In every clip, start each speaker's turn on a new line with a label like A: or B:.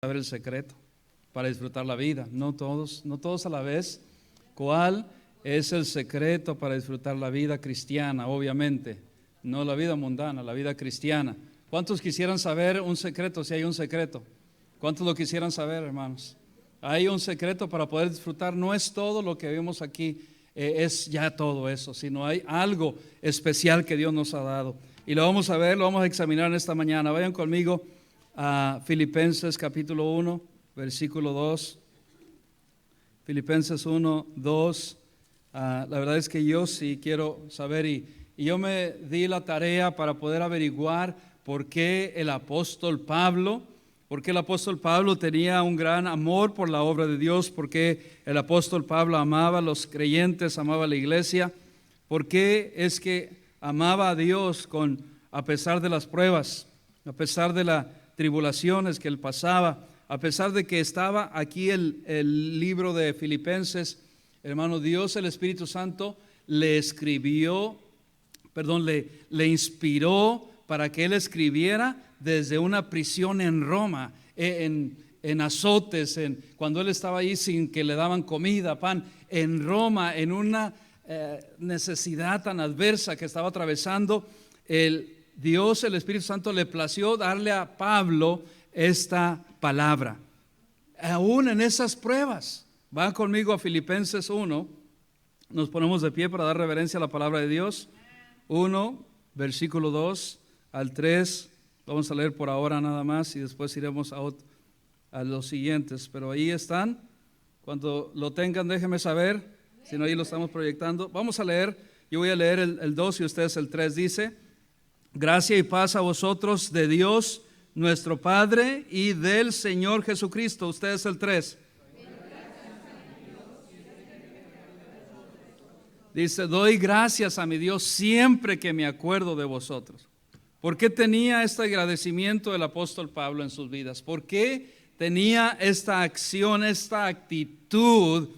A: saber el secreto para disfrutar la vida. No todos a la vez. ¿Cuál es el secreto para disfrutar la vida cristiana? Obviamente, no la vida mundana, la vida cristiana. ¿Cuántos quisieran saber un secreto, si hay un secreto? ¿Cuántos lo quisieran saber, hermanos? Hay un secreto para poder disfrutar. No es todo lo que vemos aquí, es ya todo eso, sino hay algo especial que Dios nos ha dado. Y lo vamos a ver, lo vamos a examinar en esta mañana. Vayan conmigo a Filipenses capítulo 1, versículo 2. Filipenses 1, 2. La verdad es que yo sí quiero saber y yo me di la tarea para poder averiguar por qué el apóstol Pablo tenía un gran amor por la obra de Dios, por qué el apóstol Pablo amaba a los creyentes, amaba a la iglesia, por qué es que amaba a Dios a pesar de las pruebas, a pesar de las tribulaciones que él pasaba, a pesar de que estaba aquí el libro de Filipenses. Hermano, Dios, el Espíritu Santo, le inspiró para que él escribiera desde una prisión en Roma, en azotes, cuando él estaba ahí sin que le daban comida, pan, en Roma, en una necesidad tan adversa que estaba atravesando. Dios, el Espíritu Santo, le plació darle a Pablo esta palabra, aún en esas pruebas. Va conmigo a Filipenses 1, nos ponemos de pie para dar reverencia a la palabra de Dios. 1, versículo 2 al 3, vamos a leer por ahora nada más y después iremos a los siguientes, pero ahí están. Cuando lo tengan déjenme saber, si no ahí lo estamos proyectando. Vamos a leer, yo voy a leer el 2 y ustedes el 3. Dice: gracia y paz a vosotros de Dios nuestro Padre y del Señor Jesucristo. Ustedes el 3. Dice: doy gracias a mi Dios siempre que me acuerdo de vosotros. ¿Por qué tenía este agradecimiento el apóstol Pablo en sus vidas? ¿Por qué tenía esta acción, esta actitud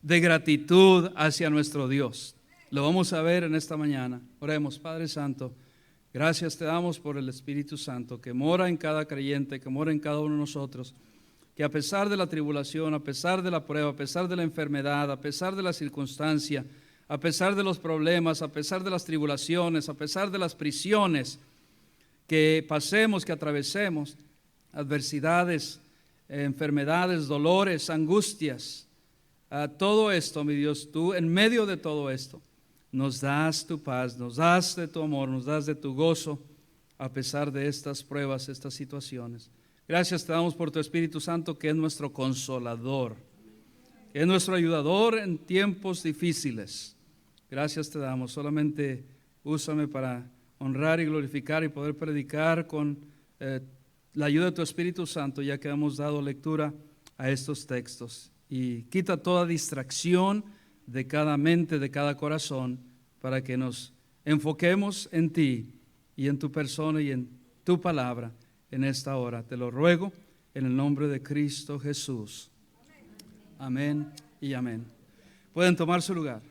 A: de gratitud hacia nuestro Dios? Lo vamos a ver en esta mañana. Oremos. Padre Santo, gracias te damos por el Espíritu Santo que mora en cada creyente, que mora en cada uno de nosotros, que a pesar de la tribulación, a pesar de la prueba, a pesar de la enfermedad, a pesar de la circunstancia, a pesar de los problemas, a pesar de las tribulaciones, a pesar de las prisiones que pasemos, que atravesemos, adversidades, enfermedades, dolores, angustias, todo esto, mi Dios, tú en medio de todo esto nos das tu paz, nos das de tu amor, nos das de tu gozo a pesar de estas pruebas, estas situaciones. Gracias te damos por tu Espíritu Santo, que es nuestro consolador, que es nuestro ayudador en tiempos difíciles. Gracias te damos. Solamente úsame para honrar y glorificar y poder predicar con la ayuda de tu Espíritu Santo, ya que hemos dado lectura a estos textos. Y quita toda distracción de cada mente, de cada corazón, para que nos enfoquemos en ti y en tu persona y en tu palabra en esta hora. Te lo ruego en el nombre de Cristo Jesús. Amén y amén. Pueden tomar su lugar.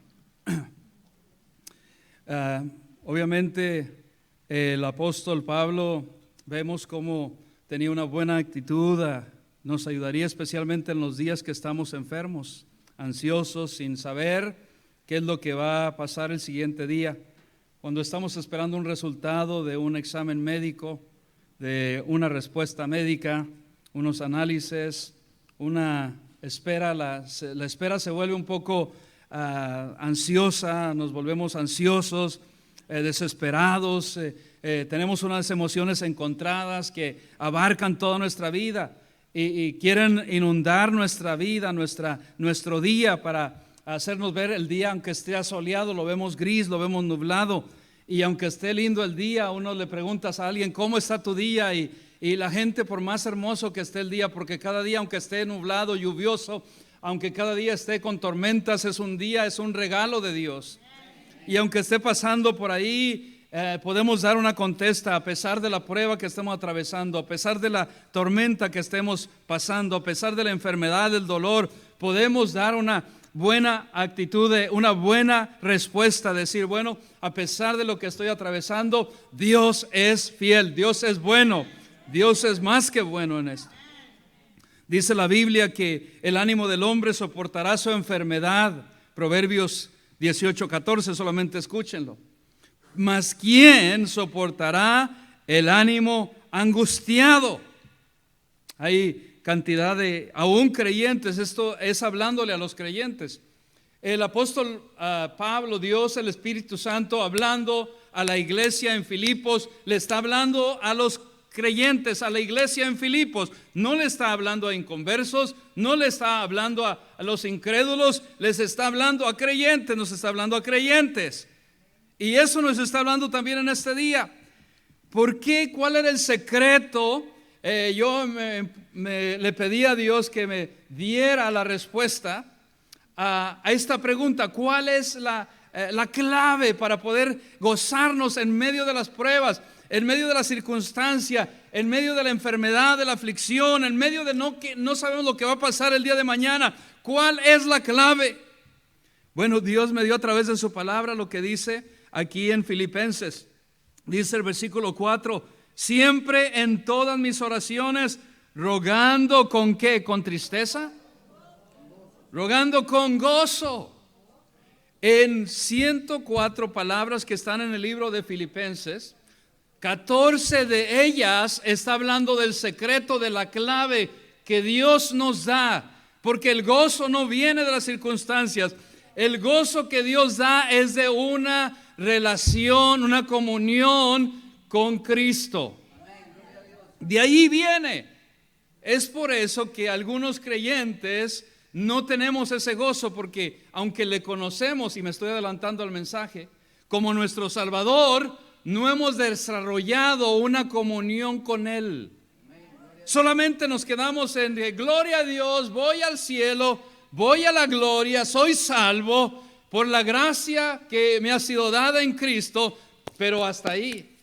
A: Obviamente el apóstol Pablo vemos cómo tenía una buena actitud. Nos ayudaría especialmente en los días que estamos enfermos, ansiosos, sin saber qué es lo que va a pasar el siguiente día. Cuando estamos esperando un resultado de un examen médico, de una respuesta médica, unos análisis, una espera, la espera se vuelve un poco ansiosa, nos volvemos ansiosos, desesperados, tenemos unas emociones encontradas que abarcan toda nuestra vida y quieren inundar nuestra vida, nuestro día, para hacernos ver el día, aunque esté soleado, lo vemos gris, lo vemos nublado, y aunque esté lindo el día, uno le preguntas a alguien: ¿cómo está tu día? Y la gente, por más hermoso que esté el día, porque cada día, aunque esté nublado, lluvioso, aunque cada día esté con tormentas, es un día, es un regalo de Dios. Y aunque esté pasando por ahí, podemos dar una contesta a pesar de la prueba que estemos atravesando, a pesar de la tormenta que estemos pasando, a pesar de la enfermedad, del dolor. Podemos dar una buena actitud, una buena respuesta, decir: bueno, a pesar de lo que estoy atravesando, Dios es fiel, Dios es bueno, Dios es más que bueno en esto. Dice la Biblia que el ánimo del hombre soportará su enfermedad. Proverbios 18:14, solamente escúchenlo. Mas ¿quién soportará el ánimo angustiado? Hay cantidad de aún creyentes, esto es hablándole a los creyentes. El apóstol Pablo, Dios, el Espíritu Santo, hablando a la iglesia en Filipos, le está hablando a los creyentes, a la iglesia en Filipos. No le está hablando a inconversos, no le está hablando a los incrédulos, les está hablando a creyentes, nos está hablando a creyentes. Y eso nos está hablando también en este día. ¿Por qué? ¿Cuál era el secreto? Yo le pedí a Dios que me diera la respuesta a esta pregunta. ¿Cuál es la clave para poder gozarnos en medio de las pruebas, en medio de la circunstancia, en medio de la enfermedad, de la aflicción, en medio de que no sabemos lo que va a pasar el día de mañana? ¿Cuál es la clave? Bueno, Dios me dio a través de su palabra lo que dice aquí en Filipenses. Dice el versículo 4: siempre en todas mis oraciones rogando ¿con qué? ¿Con tristeza? Rogando con gozo. En 104 palabras que están en el libro de Filipenses, 14 de ellas está hablando del secreto, de la clave que Dios nos da, porque el gozo no viene de las circunstancias. El gozo que Dios da es de una relación, una comunión con Cristo. De ahí viene. Es por eso que algunos creyentes no tenemos ese gozo, porque aunque le conocemos, y me estoy adelantando al mensaje, como nuestro Salvador, no hemos desarrollado una comunión con Él. Solamente nos quedamos en gloria a Dios, voy al cielo, voy a la gloria, soy salvo por la gracia que me ha sido dada en Cristo, pero hasta ahí.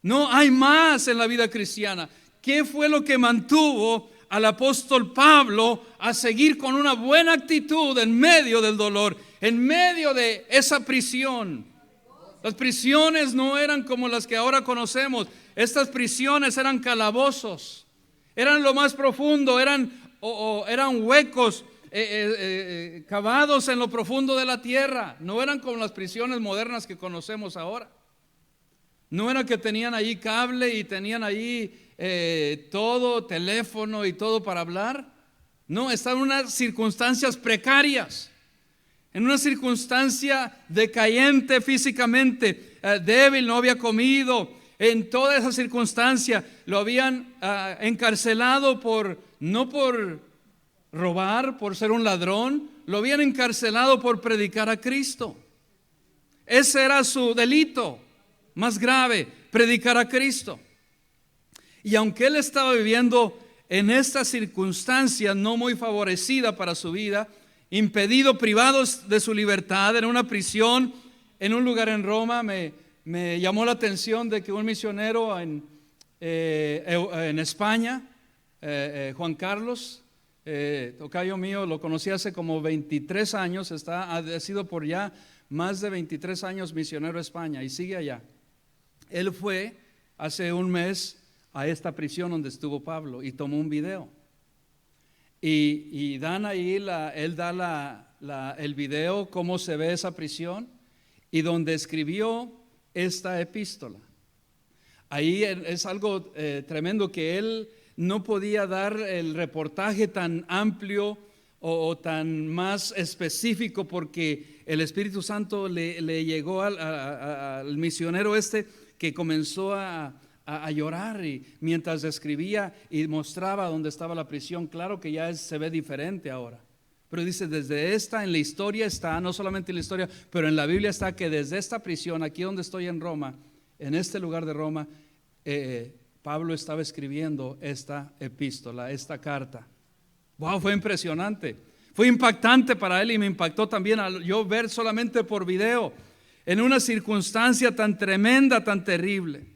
A: No hay más en la vida cristiana. ¿Qué fue lo que mantuvo al apóstol Pablo a seguir con una buena actitud en medio del dolor, en medio de esa prisión? Las prisiones no eran como las que ahora conocemos. Estas prisiones eran calabozos, eran lo más profundo, eran huecos cavados en lo profundo de la tierra. No eran como las prisiones modernas que conocemos ahora. No era que tenían ahí cable y tenían ahí todo, teléfono y todo para hablar. No, estaban en unas circunstancias precarias, en una circunstancia decayente físicamente, débil, no había comido. En toda esa circunstancia lo habían encarcelado no por robar, por ser un ladrón, lo habían encarcelado por predicar a Cristo. Ese era su delito más grave, predicar a Cristo. Y aunque él estaba viviendo en esta circunstancia no muy favorecida para su vida, impedido, privado de su libertad, en una prisión, en un lugar en Roma, me llamó la atención de que un misionero en España, Juan Carlos, tocayo mío, lo conocí hace como 23 años, ha sido por ya más de 23 años misionero a España y sigue allá. Él fue hace un mes a esta prisión donde estuvo Pablo y tomó un video. Y dan ahí, él da el video, cómo se ve esa prisión y donde escribió esta epístola. Ahí es algo tremendo, que él no podía dar el reportaje tan amplio o tan más específico, porque el Espíritu Santo le llegó al misionero que comenzó a llorar, y mientras escribía y mostraba dónde estaba la prisión. Claro que ya se ve diferente ahora, pero dice, desde en la historia está, no solamente en la historia, pero en la Biblia está, que desde esta prisión, aquí donde estoy en Roma, en este lugar de Roma, Pablo estaba escribiendo esta epístola, esta carta. Wow, fue impresionante, fue impactante para él, y me impactó también al yo ver solamente por video, en una circunstancia tan tremenda, tan terrible.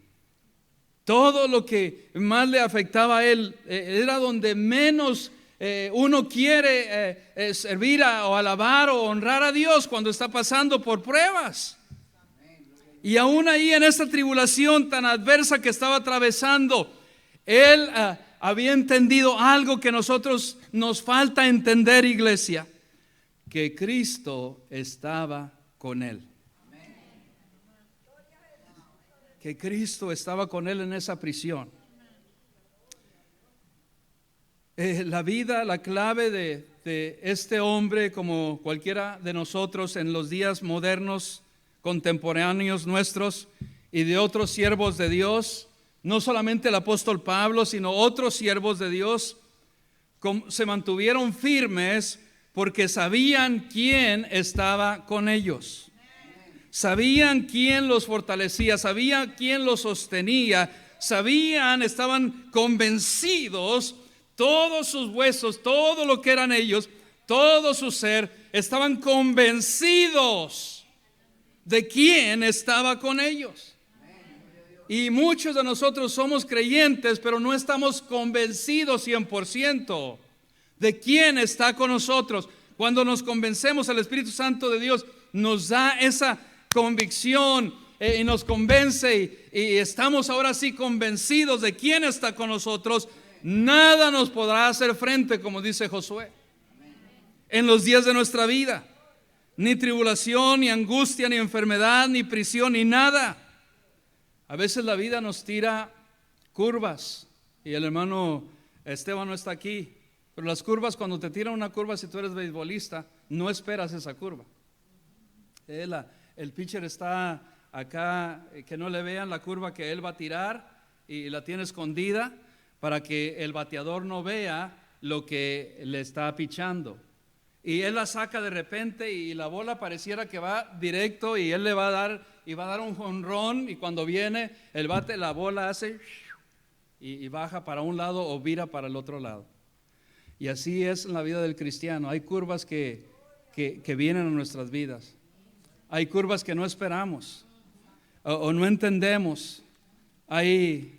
A: Todo lo que más le afectaba a él era donde menos uno quiere servir o alabar o honrar a Dios, cuando está pasando por pruebas. Y aún ahí, en esta tribulación tan adversa que estaba atravesando, él había entendido algo que nosotros nos falta entender, iglesia, que Cristo estaba con él. Que Cristo estaba con él en esa prisión. La vida, la clave de este hombre, como cualquiera de nosotros en los días modernos, contemporáneos nuestros y de otros siervos de Dios, no solamente el apóstol Pablo, sino otros siervos de Dios, se mantuvieron firmes porque sabían quién estaba con ellos. Sabían quién los fortalecía, sabían quién los sostenía, estaban convencidos, todos sus huesos, todo lo que eran ellos, todo su ser, estaban convencidos de quién estaba con ellos. Y muchos de nosotros somos creyentes, pero no estamos convencidos 100% de quién está con nosotros. Cuando nos convencemos, el Espíritu Santo de Dios nos da esa convicción y nos convence y estamos ahora sí convencidos de quién está con nosotros. Nada nos podrá hacer frente, como dice Josué, en los días de nuestra vida. Ni tribulación, ni angustia, ni enfermedad, ni prisión, ni nada. A veces la vida nos tira curvas, y el hermano Esteban no está aquí, pero las curvas, cuando te tiran una curva, si tú eres beisbolista, no esperas esa curva. El pitcher está acá, que no le vean la curva que él va a tirar, y la tiene escondida para que el bateador no vea lo que le está pichando. Y él la saca de repente y la bola pareciera que va directo y él le va a dar un jonrón, y cuando viene el bate, la bola hace y baja para un lado o vira para el otro lado. Y así es en la vida del cristiano. Hay curvas que vienen a nuestras vidas. Hay curvas que no esperamos o no entendemos. Hay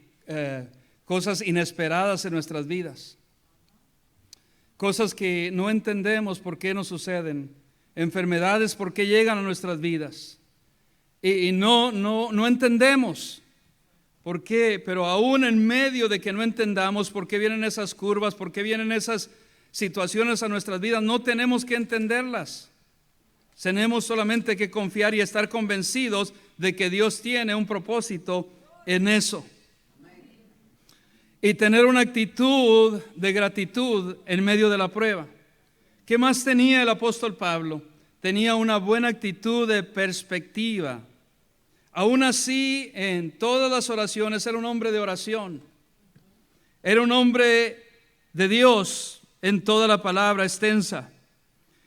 A: cosas inesperadas en nuestras vidas. Cosas que no entendemos por qué nos suceden, enfermedades por qué llegan a nuestras vidas y no entendemos por qué, pero aún en medio de que no entendamos por qué vienen esas curvas, por qué vienen esas situaciones a nuestras vidas, no tenemos que entenderlas. Tenemos solamente que confiar y estar convencidos de que Dios tiene un propósito en eso. Y tener una actitud de gratitud en medio de la prueba. ¿Qué más tenía el apóstol Pablo? Tenía una buena actitud de perspectiva. Aún así, en todas las oraciones era un hombre de oración. Era un hombre de Dios en toda la palabra extensa.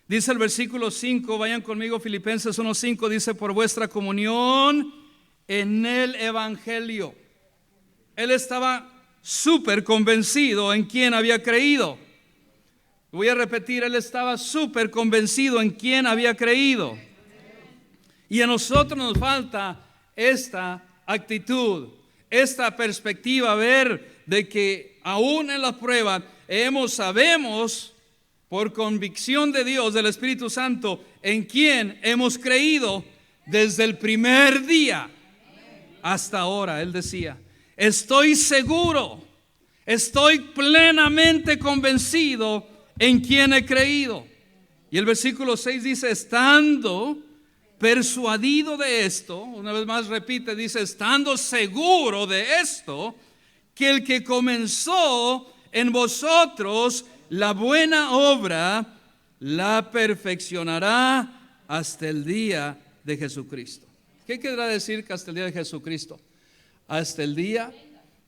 A: Dice el versículo 5, vayan conmigo, Filipenses 1:5, dice: por vuestra comunión en el Evangelio. Él estaba súper convencido en quién había creído. Voy a repetir, él estaba súper convencido en quién había creído. Y a nosotros nos falta esta actitud, esta perspectiva, ver de que aún en la prueba sabemos por convicción de Dios, del Espíritu Santo, en quién hemos creído desde el primer día hasta ahora. Él decía: estoy seguro, estoy plenamente convencido en quién he creído. Y el versículo 6 dice: estando persuadido de esto, una vez más repite, dice: estando seguro de esto, que el que comenzó en vosotros la buena obra, la perfeccionará hasta el día de Jesucristo. ¿Qué querrá decir que hasta el día de Jesucristo? Hasta el día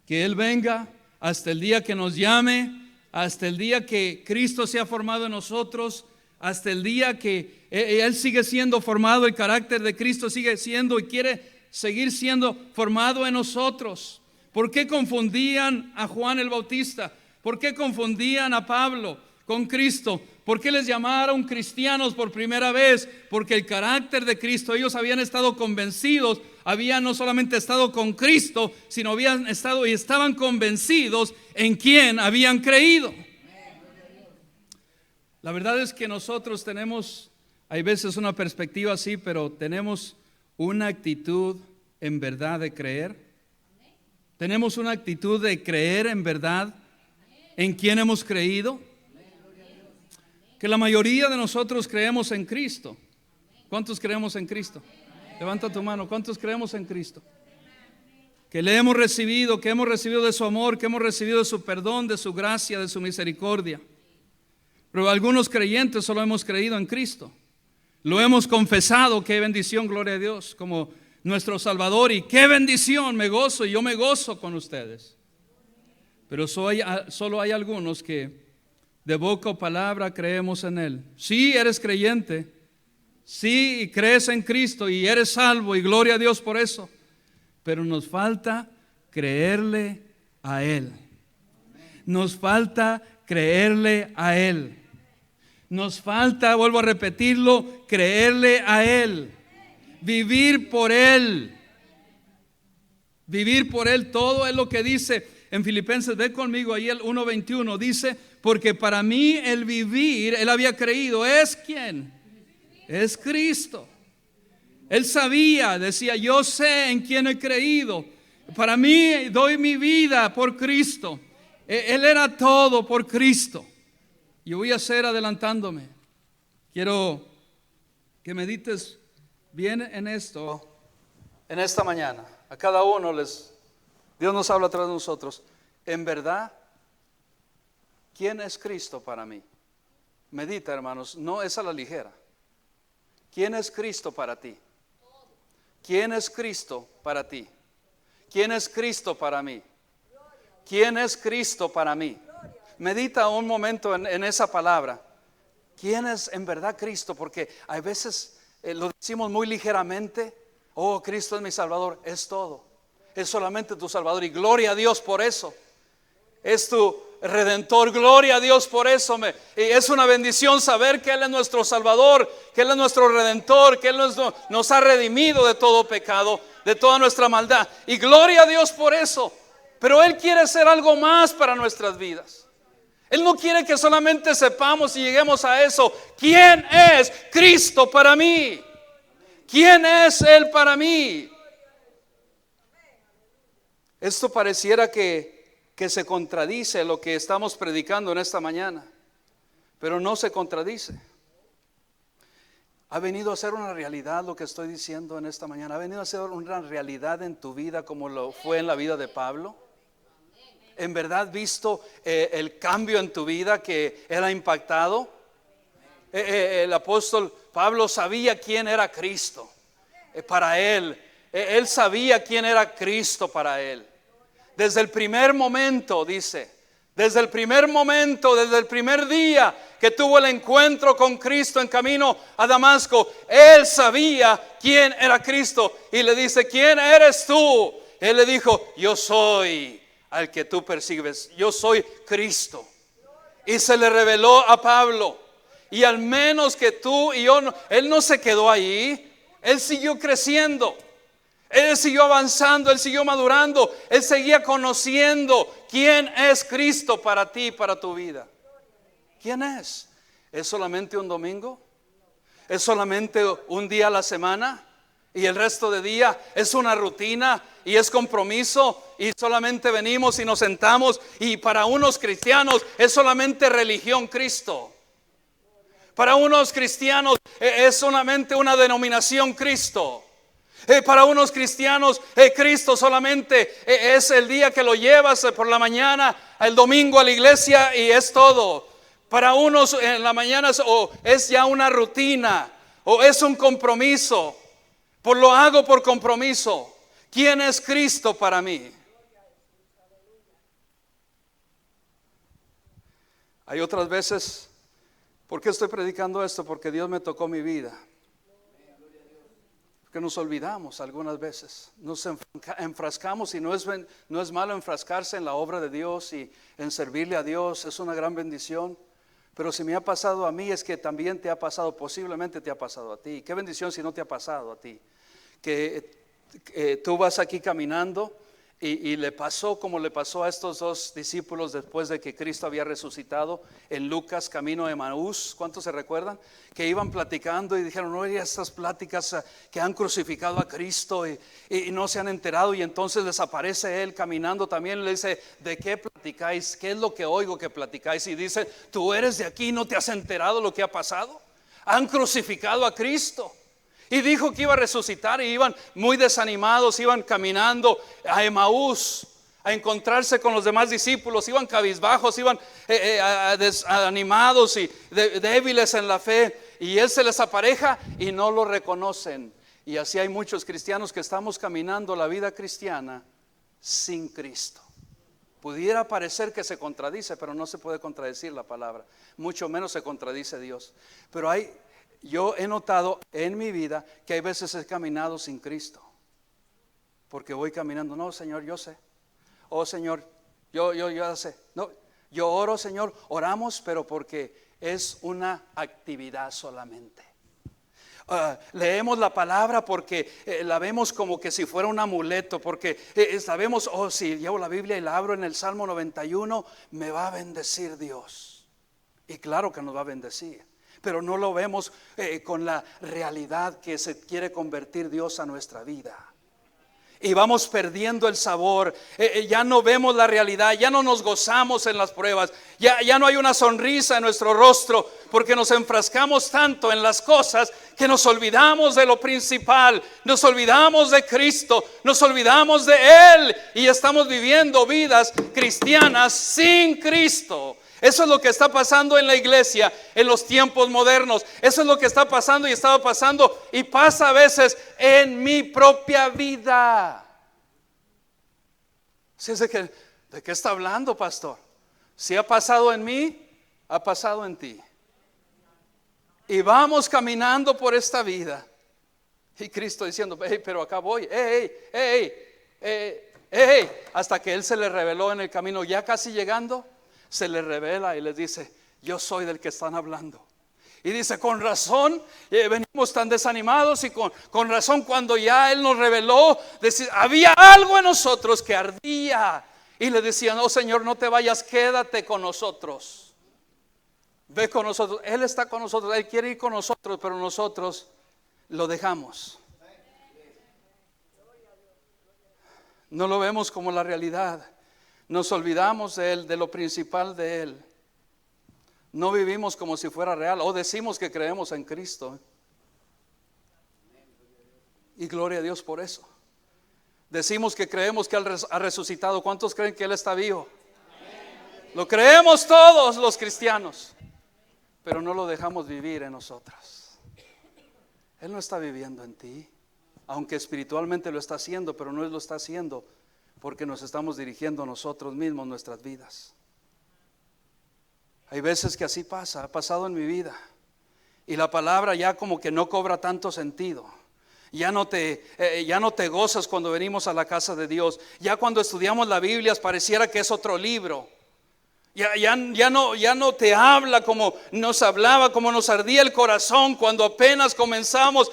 A: que Él venga, hasta el día que nos llame, hasta el día que Cristo sea formado en nosotros, hasta el día que Él sigue siendo formado, el carácter de Cristo sigue siendo y quiere seguir siendo formado en nosotros. ¿Por qué confundían a Juan el Bautista? ¿Por qué confundían a Pablo con Cristo? ¿Por qué les llamaron cristianos por primera vez? Porque el carácter de Cristo, ellos habían estado convencidos, habían no solamente estado con Cristo, sino habían estado y estaban convencidos en quién habían creído. La verdad es que nosotros tenemos, hay veces una perspectiva así, pero tenemos una actitud en verdad de creer. Tenemos una actitud de creer en verdad ¿En quién hemos creído? Que la mayoría de nosotros creemos en Cristo. ¿Cuántos creemos en Cristo? Levanta tu mano. ¿Cuántos creemos en Cristo? Que le hemos recibido, que hemos recibido de su amor, que hemos recibido de su perdón, de su gracia, de su misericordia. Pero algunos creyentes solo hemos creído en Cristo. Lo hemos confesado, qué bendición, gloria a Dios, como nuestro Salvador, y qué bendición, me gozo y yo me gozo con ustedes. Pero solo hay algunos que de boca o palabra creemos en Él. Sí, eres creyente, sí, crees en Cristo y eres salvo y gloria a Dios por eso, pero nos falta creerle a Él. Nos falta creerle a Él. Nos falta, vuelvo a repetirlo, creerle a Él. Vivir por Él. Vivir por Él. Todo es lo que dice en Filipenses. Ve conmigo ahí el 1:21. Dice, porque para mí el vivir, él había creído, ¿es quién? Es Cristo. Él sabía, decía, yo sé en quién he creído. Para mí doy mi vida por Cristo. Él era todo por Cristo. Yo voy a hacer adelantándome. Quiero que medites bien en esto. En esta mañana, a cada uno Dios nos habla a través de nosotros. En verdad, ¿quién es Cristo para mí? Medita, hermanos, no es a la ligera. ¿Quién es Cristo para ti? ¿Quién es Cristo para ti? ¿Quién es Cristo para mí? ¿Quién es Cristo para mí? Medita un momento en esa palabra. ¿Quién es en verdad Cristo? Porque a veces lo decimos muy ligeramente. Oh, Cristo es mi Salvador. Es todo. Es solamente tu Salvador y gloria a Dios por eso. Es tu Redentor, gloria a Dios por eso. Y es una bendición saber que Él es nuestro Salvador, que Él es nuestro Redentor, que Él nos ha redimido de todo pecado, de toda nuestra maldad. Y gloria a Dios por eso. Pero Él quiere hacer algo más para nuestras vidas. Él no quiere que solamente sepamos y lleguemos a eso. ¿Quién es Cristo para mí? ¿Quién es Él para mí? Esto pareciera que se contradice lo que estamos predicando en esta mañana, pero no se contradice. Ha venido a ser una realidad lo que estoy diciendo en esta mañana. Ha venido a ser una realidad en tu vida como lo fue en la vida de Pablo. ¿En verdad visto el cambio en tu vida que Él ha impactado? El apóstol Pablo sabía quién era Cristo para él. Él sabía quién era Cristo para él. Desde el primer momento, dice, desde el primer momento, desde el primer día que tuvo el encuentro con Cristo en camino a Damasco, él sabía quién era Cristo. Y le dice, ¿quién eres tú? Él le dijo, yo soy al que tú persigues, yo soy Cristo. Y se le reveló a Pablo. Y al menos que tú y yo, él no se quedó ahí. Él siguió creciendo. Él siguió avanzando, él siguió madurando. Él seguía conociendo quién es Cristo para ti, para tu vida. ¿Quién es? ¿Es solamente un domingo? ¿Es solamente un día a la semana? Y el resto de día es una rutina y es compromiso y solamente venimos y nos sentamos, y para unos cristianos es solamente religión Cristo. Para unos cristianos es solamente una denominación Cristo. Para unos cristianos Cristo solamente es el día que lo llevas por la mañana, el domingo a la iglesia, y es todo. Para unos en la mañana es ya una rutina o es un compromiso. Lo hago por compromiso. ¿Quién es Cristo para mí? Hay otras veces, ¿por qué estoy predicando esto? Porque Dios me tocó mi vida. Porque nos olvidamos algunas veces, nos enfrascamos, y no es malo enfrascarse en la obra de Dios y en servirle a Dios, es una gran bendición. Pero si me ha pasado a mí, es que también te ha pasado, posiblemente te ha pasado a ti. Qué bendición si no te ha pasado a ti. Que tú vas aquí caminando Y le pasó como le pasó a estos dos discípulos después de que Cristo había resucitado en Lucas, camino de Emaús. ¿Cuántos se recuerdan? Que iban platicando y dijeron, no, estas pláticas que han crucificado a Cristo y no se han enterado. Y entonces les aparece Él caminando también y le dice, ¿de qué platicáis? ¿Qué es lo que oigo que platicáis? Y dice, tú eres de aquí, ¿no te has enterado lo que ha pasado? Han crucificado a Cristo. Y dijo que iba a resucitar y iban muy desanimados, iban caminando a Emaús a encontrarse con los demás discípulos, iban cabizbajos, iban desanimados y débiles en la fe. Y Él se les apareja y no lo reconocen. Y así hay muchos cristianos que estamos caminando la vida cristiana sin Cristo. Pudiera parecer que se contradice, pero no se puede contradecir la palabra, mucho menos se contradice Dios. Pero yo he notado en mi vida que hay veces he caminado sin Cristo, porque voy caminando, no, Señor, yo sé, oh Señor, yo ya sé, no, yo oro, Señor, oramos, pero porque es una actividad solamente. Leemos la palabra porque la vemos como que si fuera un amuleto, porque sabemos, oh, si llevo la Biblia y la abro en el Salmo 91, me va a bendecir Dios. Y claro que nos va a bendecir, pero no lo vemos con la realidad que se quiere convertir Dios a nuestra vida. Y vamos perdiendo el sabor, ya no vemos la realidad, ya no nos gozamos en las pruebas, ya no hay una sonrisa en nuestro rostro, porque nos enfrascamos tanto en las cosas que nos olvidamos de lo principal, nos olvidamos de Cristo, nos olvidamos de Él y estamos viviendo vidas cristianas sin Cristo. Eso es lo que está pasando en la iglesia en los tiempos modernos. Eso es lo que está pasando y estaba pasando y pasa a veces en mi propia vida. ¿De qué está hablando, pastor? Si ha pasado en mí, ha pasado en ti. Y vamos caminando por esta vida. Y Cristo diciendo, hey, pero acá voy, hasta que Él se le reveló en el camino, ya casi llegando. Se le revela y les dice, yo soy del que están hablando. Y dice, con razón venimos tan desanimados y con razón cuando ya Él nos reveló, había algo en nosotros que ardía. Y le decían, no, Señor, no te vayas, quédate con nosotros. Ve con nosotros, Él está con nosotros, Él quiere ir con nosotros, pero nosotros lo dejamos. No lo vemos como la realidad. Nos olvidamos de Él, de lo principal de Él. No vivimos como si fuera real. O decimos que creemos en Cristo. Y gloria a Dios por eso. Decimos que creemos que Él ha resucitado. ¿Cuántos creen que Él está vivo? Lo creemos todos los cristianos. Pero no lo dejamos vivir en nosotros. Él no está viviendo en ti. Aunque espiritualmente lo está haciendo, pero no lo está haciendo porque nos estamos dirigiendo nosotros mismos nuestras vidas. Hay veces que así pasa, ha pasado en mi vida. Y la palabra ya como que no cobra tanto sentido. Ya no te gozas cuando venimos a la casa de Dios. Ya cuando estudiamos la Biblia pareciera que es otro libro. Ya no te habla como nos hablaba, como nos ardía el corazón cuando apenas comenzamos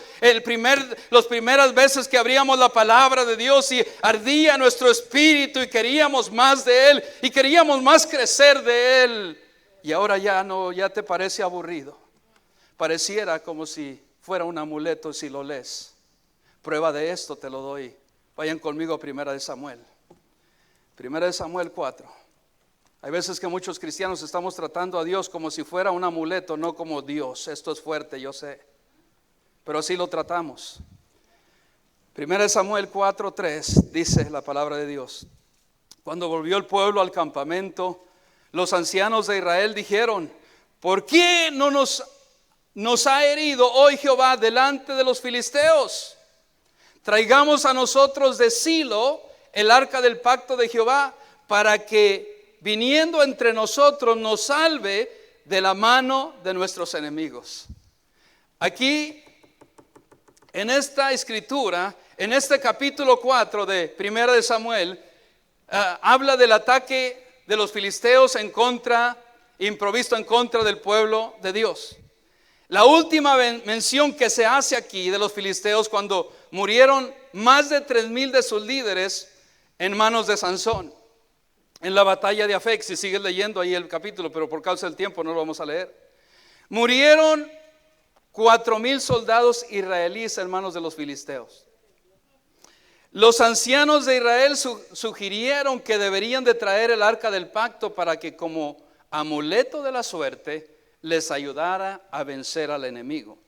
A: las primeras veces que abríamos la palabra de Dios y ardía nuestro espíritu y queríamos más de Él y queríamos más crecer de Él. Y ahora ya te parece aburrido. Pareciera como si fuera un amuleto si lo lees. Prueba de esto te lo doy. Vayan conmigo a 1 Samuel. 1 Samuel 4. Hay veces que muchos cristianos estamos tratando a Dios como si fuera un amuleto, no como Dios. Esto es fuerte, yo sé, pero así lo tratamos. 1 Samuel 4:3 dice la palabra de Dios: cuando volvió el pueblo al campamento, los ancianos de Israel dijeron: ¿por qué no nos ha herido hoy Jehová delante de los filisteos? Traigamos a nosotros de Silo el arca del pacto de Jehová, para que viniendo entre nosotros nos salve de la mano de nuestros enemigos. Aquí, en esta escritura, en este capítulo 4 de 1 Samuel, habla del ataque de los filisteos improvisto en contra del pueblo de Dios. La última mención que se hace aquí de los filisteos, cuando murieron más de 3,000 de sus líderes, en manos de Sansón, en la batalla de Afec. Si sigues leyendo ahí el capítulo, pero por causa del tiempo no lo vamos a leer. Murieron 4,000 soldados israelíes en manos de los filisteos. Los ancianos de Israel sugirieron que deberían de traer el arca del pacto para que como amuleto de la suerte les ayudara a vencer al enemigo.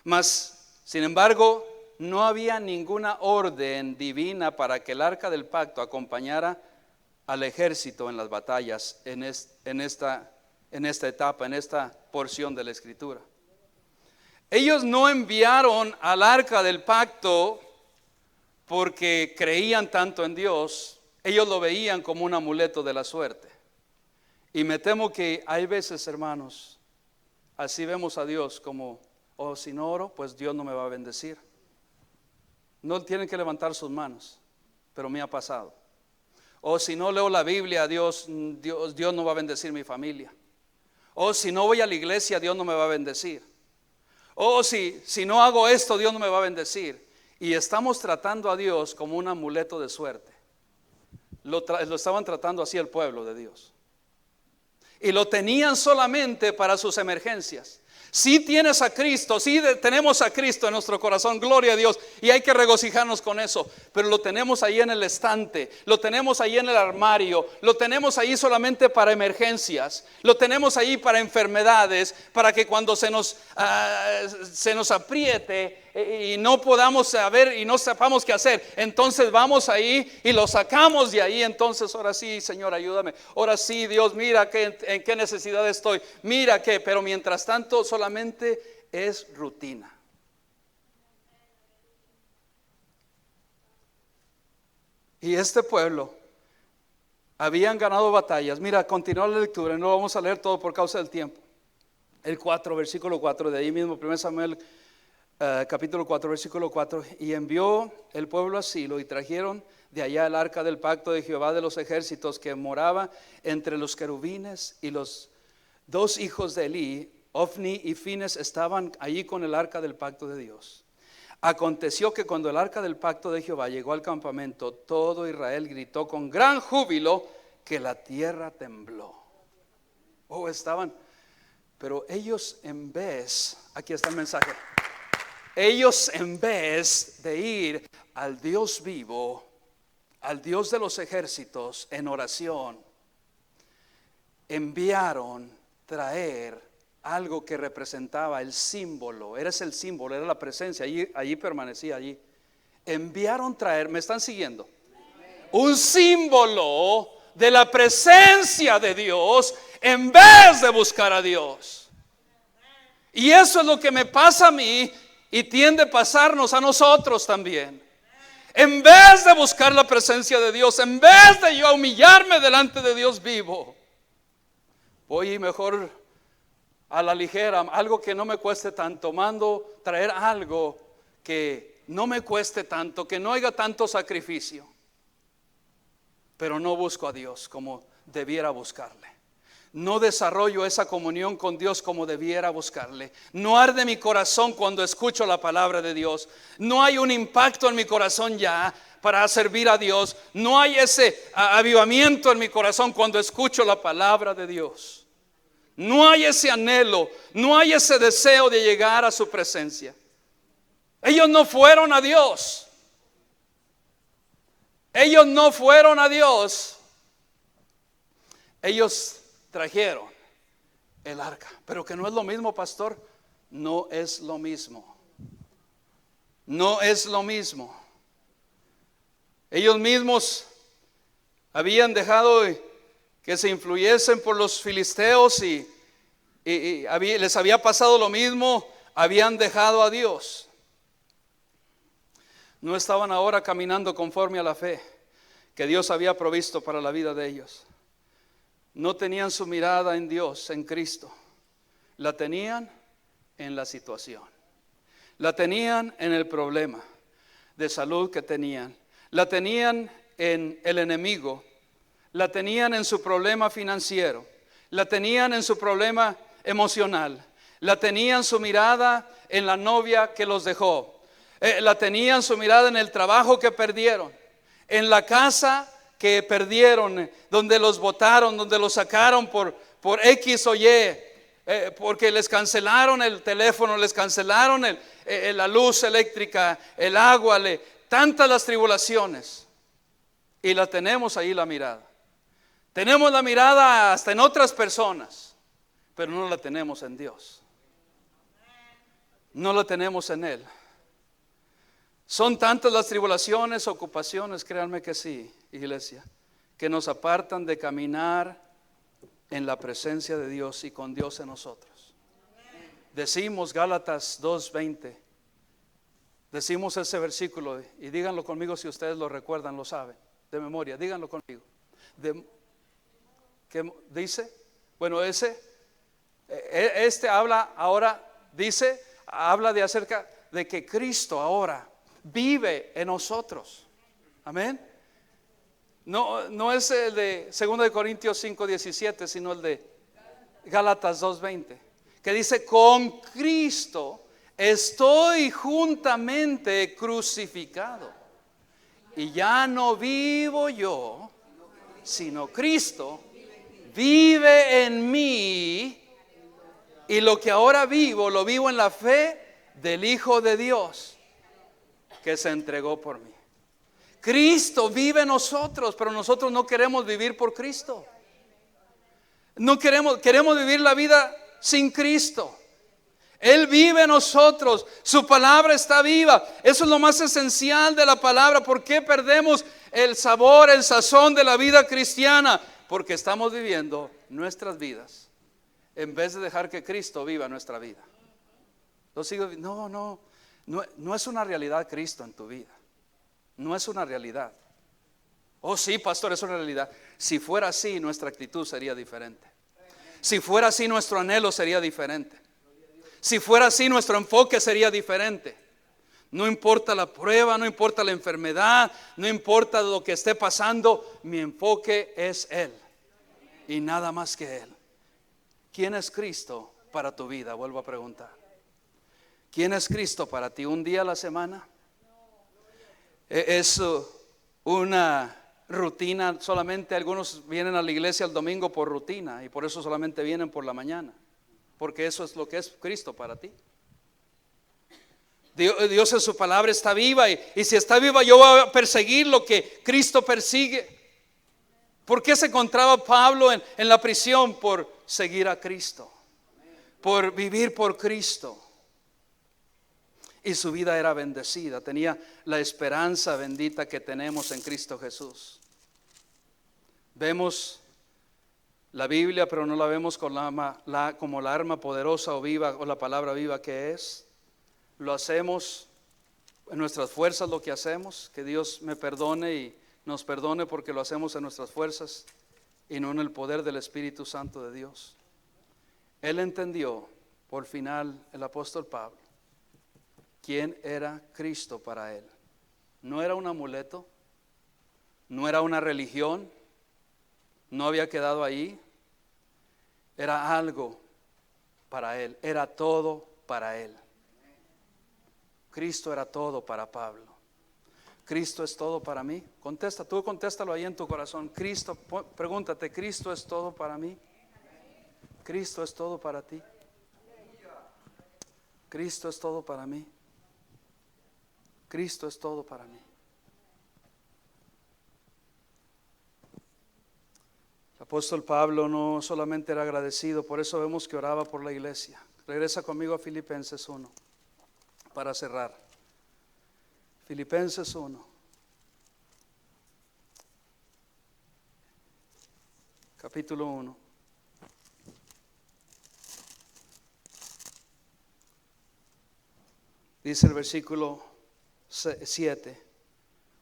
A: Mas, sin embargo, no había ninguna orden divina para que el arca del pacto acompañara al ejército en las batallas en esta etapa, en esta porción de la escritura. Ellos no enviaron al arca del pacto porque creían tanto en Dios. Ellos lo veían como un amuleto de la suerte. Y me temo que hay veces, hermanos, así vemos a Dios como, si no oro, pues Dios no me va a bendecir. No tienen que levantar sus manos, pero me ha pasado. Si no leo la Biblia, Dios no va a bendecir mi familia. Si no voy a la iglesia, Dios no me va a bendecir. Si no hago esto, Dios no me va a bendecir. Y estamos tratando a Dios como un amuleto de suerte. Lo estaban tratando así el pueblo de Dios. Y lo tenían solamente para sus emergencias. Si tienes a Cristo, si tenemos a Cristo en nuestro corazón, gloria a Dios, y hay que regocijarnos con eso, pero lo tenemos ahí en el estante, lo tenemos ahí en el armario, lo tenemos ahí solamente para emergencias, lo tenemos ahí para enfermedades, para que cuando se nos apriete y no podamos saber y no sepamos qué hacer, entonces vamos ahí y lo sacamos de ahí. Entonces ahora sí, Señor, ayúdame, ahora sí, Dios, mira en qué necesidad estoy, mira que, pero mientras tanto solamente es rutina. Y este pueblo habían ganado batallas. Mira, continúa la lectura, no vamos a leer todo por causa del tiempo. El 4, versículo 4, de ahí mismo, 1 Samuel capítulo 4, versículo 4. Y envió el pueblo a Silo y trajeron de allá el arca del pacto de Jehová de los ejércitos, que moraba entre los querubines, y los dos hijos de Elí, Ofni y Fines, estaban allí con el arca del pacto de Dios. Aconteció que cuando el arca del pacto de Jehová llegó al campamento, todo Israel gritó con gran júbilo, que la tierra tembló. Pero ellos en vez, aquí está el mensaje, ellos en vez de ir al Dios vivo, al Dios de los ejércitos en oración, enviaron traer algo que representaba el símbolo. Era el símbolo, era la presencia, allí permanecía allí. Enviaron traer, ¿me están siguiendo? Un símbolo de la presencia de Dios en vez de buscar a Dios. Y eso es lo que me pasa a mí y tiende a pasarnos a nosotros también. En vez de buscar la presencia de Dios, en vez de yo humillarme delante de Dios vivo, voy mejor a la ligera, algo que no me cueste tanto, mando traer algo que no me cueste tanto, que no haya tanto sacrificio, pero no busco a Dios como debiera buscarle. No desarrollo esa comunión con Dios como debiera buscarle. No arde mi corazón cuando escucho la palabra de Dios. No hay un impacto en mi corazón ya para servir a Dios. No hay ese avivamiento en mi corazón cuando escucho la palabra de Dios. No hay ese anhelo, no hay ese deseo de llegar a su presencia. Ellos no fueron a Dios. Ellos no fueron a Dios. Ellos trajeron el arca, pero que no es lo mismo, pastor. No es lo mismo. No es lo mismo. Ellos mismos habían dejado que se influyesen por los filisteos y les había pasado lo mismo. Habían dejado a Dios. No estaban ahora caminando conforme a la fe que Dios había provisto para la vida de ellos. No tenían su mirada en Dios, en Cristo. La tenían en la situación. La tenían en el problema de salud que tenían. La tenían en el enemigo. La tenían en su problema financiero. La tenían en su problema emocional. La tenían su mirada en la novia que los dejó. La tenían su mirada en el trabajo que perdieron. en la casa que perdieron, donde los botaron, donde los sacaron por X o Y, porque les cancelaron el teléfono, les cancelaron la luz eléctrica, el agua, tantas las tribulaciones. Y la tenemos ahí la mirada. Tenemos la mirada hasta en otras personas, pero no la tenemos en Dios. No la tenemos en Él. Son tantas las tribulaciones, ocupaciones, créanme que sí, iglesia, que nos apartan de caminar en la presencia de Dios y con Dios en nosotros. Decimos Gálatas 2:20, decimos ese versículo, y díganlo conmigo si ustedes lo recuerdan, lo saben de memoria, díganlo conmigo. ¿Qué dice? Bueno, este habla ahora, habla de acerca de que Cristo ahora vive en nosotros. Amén. No es el de 2 Corintios 5:17, sino el de Gálatas 2:20, que dice: con Cristo estoy juntamente crucificado, y ya no vivo yo, sino Cristo vive en mí, y lo que ahora vivo, lo vivo en la fe del Hijo de Dios que se entregó por mí. Cristo vive en nosotros, pero nosotros no queremos vivir por Cristo. No queremos vivir la vida sin Cristo. Él vive en nosotros, su palabra está viva. Eso es lo más esencial de la palabra. ¿Por qué perdemos el sabor, el sazón de la vida cristiana? Porque estamos viviendo nuestras vidas en vez de dejar que Cristo viva nuestra vida. No es una realidad Cristo en tu vida. No es una realidad. Oh sí, pastor, es una realidad. Si fuera así, nuestra actitud sería diferente. Si fuera así, nuestro anhelo sería diferente. Si fuera así, nuestro enfoque sería diferente. No importa la prueba, no importa la enfermedad, no importa lo que esté pasando, mi enfoque es Él y nada más que Él. ¿Quién es Cristo para tu vida? Vuelvo a preguntar. ¿Quién es Cristo para ti? ¿Un día a la semana? ¿Es una rutina? Solamente algunos vienen a la iglesia el domingo por rutina y por eso solamente vienen por la mañana, porque eso es lo que es Cristo para ti. Dios en su palabra está viva, y si está viva, yo voy a perseguir lo que Cristo persigue. ¿Por qué se encontraba Pablo en la prisión? Por seguir a Cristo, por vivir por Cristo. Y su vida era bendecida, tenía la esperanza bendita que tenemos en Cristo Jesús. Vemos la Biblia, pero no la vemos como la arma poderosa o viva, o la palabra viva que es. Lo hacemos en nuestras fuerzas, lo que hacemos. Que Dios me perdone y nos perdone, porque lo hacemos en nuestras fuerzas y no en el poder del Espíritu Santo de Dios. Él entendió, por final, el apóstol Pablo, quién era Cristo para él. No era un amuleto, no era una religión, no había quedado ahí. Era algo para él, era todo para él. Cristo era todo para Pablo. ¿Cristo es todo para mí? Contéstalo ahí en tu corazón. Cristo, pregúntate, ¿Cristo es todo para mí? ¿Cristo es todo para ti? ¿Cristo es todo para mí? Cristo es todo para mí. El apóstol Pablo no solamente era agradecido, por eso vemos que oraba por la iglesia. Regresa conmigo a Filipenses 1 para cerrar. Filipenses 1. Capítulo 1. Dice el versículo 7: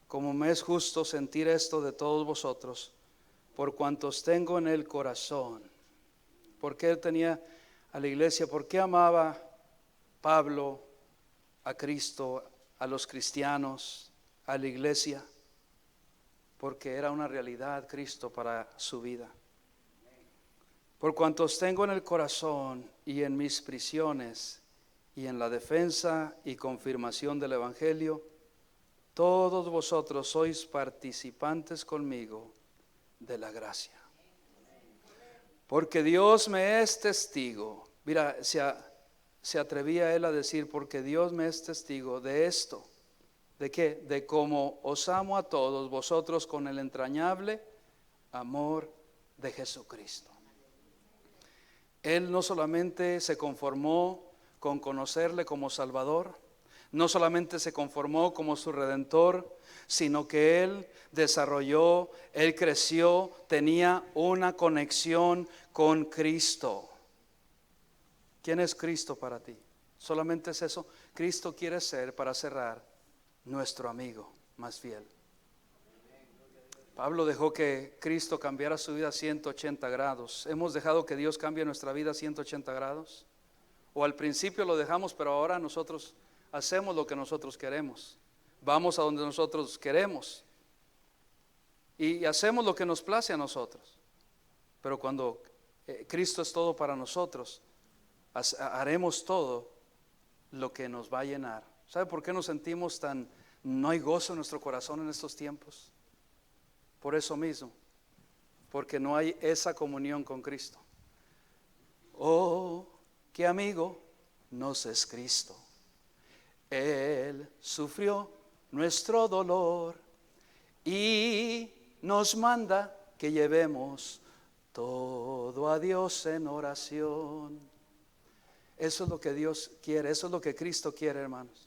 A: como me es justo sentir esto de todos vosotros, por cuantos tengo en el corazón. ¿Por qué tenía a la iglesia? ¿Por qué amaba Pablo a Cristo, a los cristianos, a la iglesia? Porque era una realidad Cristo para su vida. Por cuantos tengo en el corazón y en mis prisiones y en la defensa y confirmación del Evangelio, todos vosotros sois participantes conmigo de la gracia. Porque Dios me es testigo. Mira, se atrevía él a decir, porque Dios me es testigo de esto. ¿De qué? De cómo os amo a todos vosotros con el entrañable amor de Jesucristo. Él no solamente se conformó con conocerle como Salvador, no solamente se conformó como su Redentor, sino que Él desarrolló, Él creció, tenía una conexión con Cristo. ¿Quién es Cristo para ti? Solamente es eso. Cristo quiere ser, para cerrar, nuestro amigo más fiel. Pablo dejó que Cristo cambiara su vida a 180 grados. ¿Hemos dejado que Dios cambie nuestra vida a 180 grados? O al principio lo dejamos, pero ahora nosotros hacemos lo que nosotros queremos. Vamos a donde nosotros queremos. Y hacemos lo que nos place a nosotros. Pero cuando Cristo es todo para nosotros, haremos todo lo que nos va a llenar. ¿Sabe por qué nos sentimos no hay gozo en nuestro corazón en estos tiempos? Por eso mismo, porque no hay esa comunión con Cristo. Oh, qué amigo nos es Cristo. Él sufrió nuestro dolor y nos manda que llevemos todo a Dios en oración. Eso es lo que Dios quiere, eso es lo que Cristo quiere, hermanos.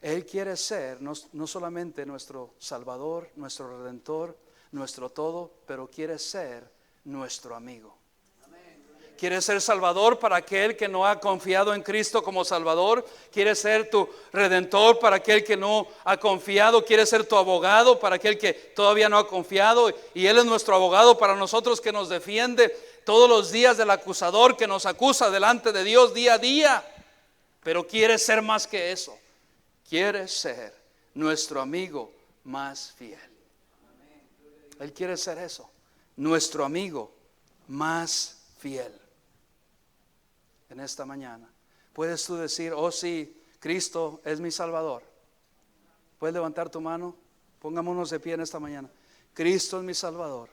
A: Él quiere ser no solamente nuestro Salvador, nuestro Redentor, nuestro todo, pero quiere ser nuestro amigo. Quiere ser Salvador para aquel que no ha confiado en Cristo como Salvador. Quiere ser tu Redentor para aquel que no ha confiado. Quiere ser tu abogado para aquel que todavía no ha confiado. Y Él es nuestro abogado para nosotros, que nos defiende todos los días del acusador que nos acusa delante de Dios día a día. Pero quiere ser más que eso. Quiere ser nuestro amigo más fiel. Él quiere ser eso, nuestro amigo más fiel. En esta mañana puedes tú decir, oh sí, Cristo es mi Salvador. Puedes levantar tu mano. Pongámonos de pie en esta mañana. Cristo es mi Salvador.